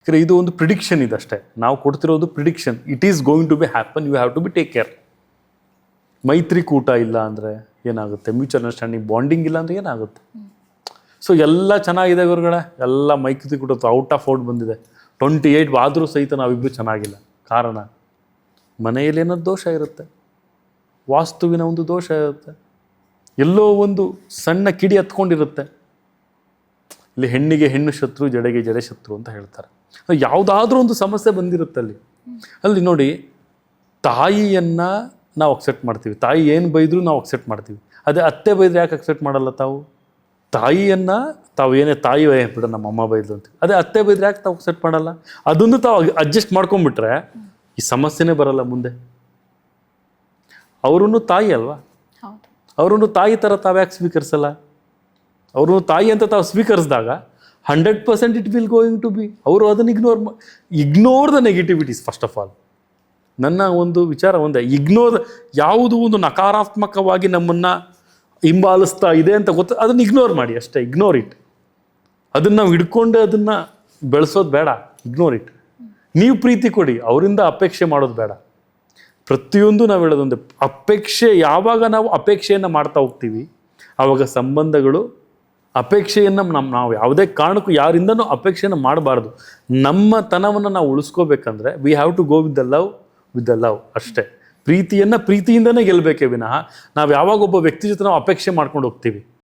ಯಾಕಂದರೆ ಇದು ಒಂದು ಪ್ರಿಡಿಕ್ಷನ್ ಇದಷ್ಟೇ, ನಾವು ಕೊಡ್ತಿರೋದು prediction. It is going to be happen, you have to be take care. ಮೈತ್ರಿಕೂಟ ಇಲ್ಲ ಅಂದರೆ ಏನಾಗುತ್ತೆ, ಮ್ಯೂಚುವಲ್ ಅಂಡರ್ಸ್ಟ್ಯಾಂಡಿಂಗ್ ಬಾಂಡಿಂಗ್ ಇಲ್ಲ ಅಂದರೆ ಏನಾಗುತ್ತೆ. ಸೊ ಎಲ್ಲ ಚೆನ್ನಾಗಿದೆ ಗುರುಗಳೇ, ಎಲ್ಲ ಮೈತ್ರಿಕೂಟ ಔಟ್ ಆಫ್ ಔಟ್ ಬಂದಿದೆ. 28 ಆದರೂ ಸಹಿತ ನಾವಿಬ್ಬರು ಚೆನ್ನಾಗಿಲ್ಲ. ಕಾರಣ ಮನೆಯಲ್ಲಿ ಏನೋ ದೋಷ ಇರುತ್ತೆ, ವಾಸ್ತುವಿನ ಒಂದು ದೋಷ ಇರುತ್ತೆ, ಎಲ್ಲೋ ಒಂದು ಸಣ್ಣ ಕಿಡಿ ಹತ್ಕೊಂಡಿರುತ್ತೆ. ಇಲ್ಲಿ ಹೆಣ್ಣಿಗೆ ಹೆಣ್ಣು ಶತ್ರು, ಜಡೆಗೆ ಜಡೆ ಶತ್ರು ಅಂತ ಹೇಳ್ತಾರೆ. ಯಾವುದಾದ್ರೂ ಒಂದು ಸಮಸ್ಯೆ ಬಂದಿರುತ್ತೆ ಅಲ್ಲಿ ನೋಡಿ, ತಾಯಿಯನ್ನು ನಾವು ಅಕ್ಸೆಪ್ಟ್ ಮಾಡ್ತೀವಿ, ತಾಯಿ ಏನು ಬೈದರೂ ನಾವು ಅಕ್ಸೆಪ್ಟ್ ಮಾಡ್ತೀವಿ. ಅದೇ ಅತ್ತೆ ಬೈದ್ರೆ ಯಾಕೆ ಅಕ್ಸೆಪ್ಟ್ ಮಾಡಲ್ಲ ತಾವು? ತಾಯಿಯನ್ನು ತಾವು ಏನೇ ತಾಯಿ ಬಿಡ ನಮ್ಮ ಅಮ್ಮ ಬೈದ್ರು ಅಂತೀವಿ, ಅದೇ ಅತ್ತೆ ಬೈದ್ರೆ ಯಾಕೆ ತಾವು ಅಕ್ಸೆಪ್ಟ್ ಮಾಡಲ್ಲ? ಅದನ್ನು ತಾವು ಅಡ್ಜಸ್ಟ್ ಮಾಡ್ಕೊಂಡ್ಬಿಟ್ರೆ ಈ ಸಮಸ್ಯೆನೇ ಬರಲ್ಲ ಮುಂದೆ. ಅವರನ್ನು ತಾಯಿ ಅಲ್ವಾ, ಅವರನ್ನು ತಾಯಿ ಥರ ತಾವ್ಯಾಕೆ ಸ್ವೀಕರಿಸಲ್ಲ? ಅವ್ರನ್ನು ತಾಯಿ ಅಂತ ತಾವು ಸ್ವೀಕರಿಸಿದಾಗ 100% it will going to be. ಅವರು ಅದನ್ನು ignore the negativities. First of all ನನ್ನ ಒಂದು ವಿಚಾರ ಒಂದೇ, ಯಾವುದು ಒಂದು ನಕಾರಾತ್ಮಕವಾಗಿ ನಮ್ಮನ್ನು ಹಿಂಬಾಲಿಸ್ತಾ ಇದೆ ಅಂತ ಅದನ್ನು ಇಗ್ನೋರ್ ಮಾಡಿ ಅಷ್ಟೇ. Ignore it. ಅದನ್ನು ನಾವು ಹಿಡ್ಕೊಂಡು ಅದನ್ನು ಬೆಳೆಸೋದು ಬೇಡ, ಇಗ್ನೋರ್ ಇಟ್. ನೀವು ಪ್ರೀತಿ ಕೊಡಿ, ಅವರಿಂದ ಅಪೇಕ್ಷೆ ಮಾಡೋದು ಬೇಡ. ಪ್ರತಿಯೊಂದು ನಾವು ಹೇಳೋದೊಂದೇ, ಯಾವಾಗ ನಾವು ಅಪೇಕ್ಷೆಯನ್ನು ಮಾಡ್ತಾ ಹೋಗ್ತೀವಿ ಆವಾಗ ಸಂಬಂಧಗಳು ಅಪೇಕ್ಷೆಯನ್ನು ನಾವು ಯಾವುದೇ ಕಾರಣಕ್ಕೂ ಯಾರಿಂದನೂ ಅಪೇಕ್ಷೆಯನ್ನು ಮಾಡಬಾರ್ದು. ನಮ್ಮ ತನವನ್ನು ನಾವು ಉಳಿಸ್ಕೋಬೇಕಂದ್ರೆ we have to go with the love ಅಷ್ಟೇ. ಪ್ರೀತಿಯಿಂದನೇ ಗೆಲ್ಲಬೇಕೇ ವಿನಃ ನಾವು ಯಾವಾಗ ಒಬ್ಬ ವ್ಯಕ್ತಿ ಜೊತೆ ನಾವು ಅಪೇಕ್ಷೆ ಮಾಡ್ಕೊಂಡು ಹೋಗ್ತೀವಿ